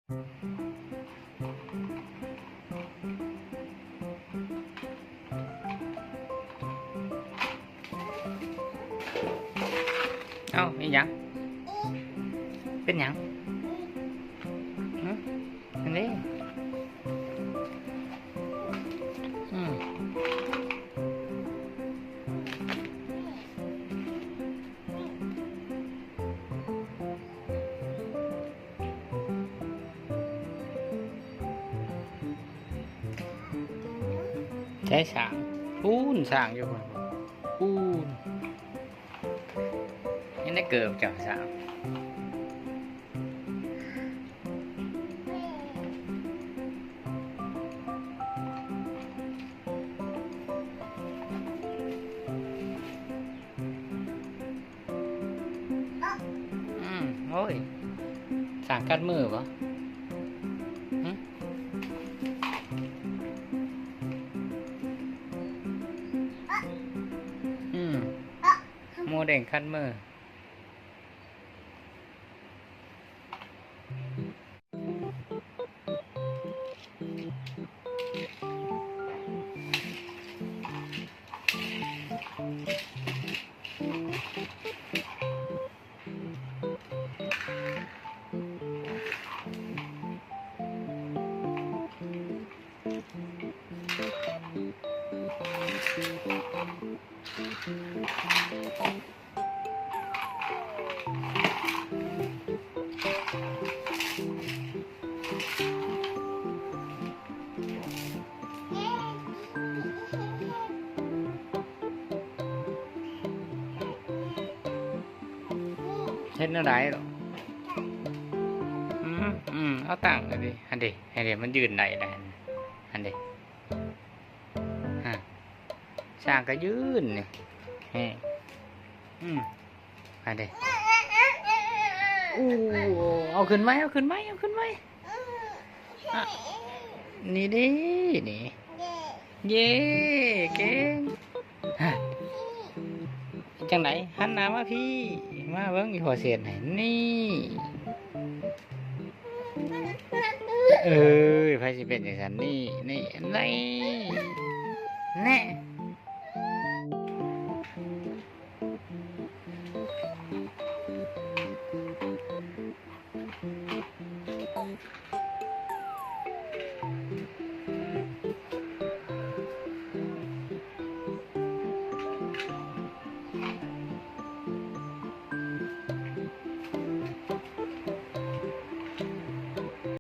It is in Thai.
เอ้าอีหยังเป็นหยังอันนี้ใช้สางปูนสางอยู่คนปูนนี่ได้เกิดจากสางโอ้ยสางกัดมือปะโมเดลคัดมือเห็นอะไรหรอเอาตั้งเลยดิอันเดีมันยืนไหนได้อันเดีช่างก็ยืนเนี่ยอันเดีเอาขึ้นไหมเอาขึ้นไหมเอาขึ้นไหมนี่ดินี่เย่เก่งจังไหนหันหน้ามาพี่มาเบิ้งอีหัวเสียนไหนนี่ไฟสิเป็นอย่างนั้นนี่นี่แน่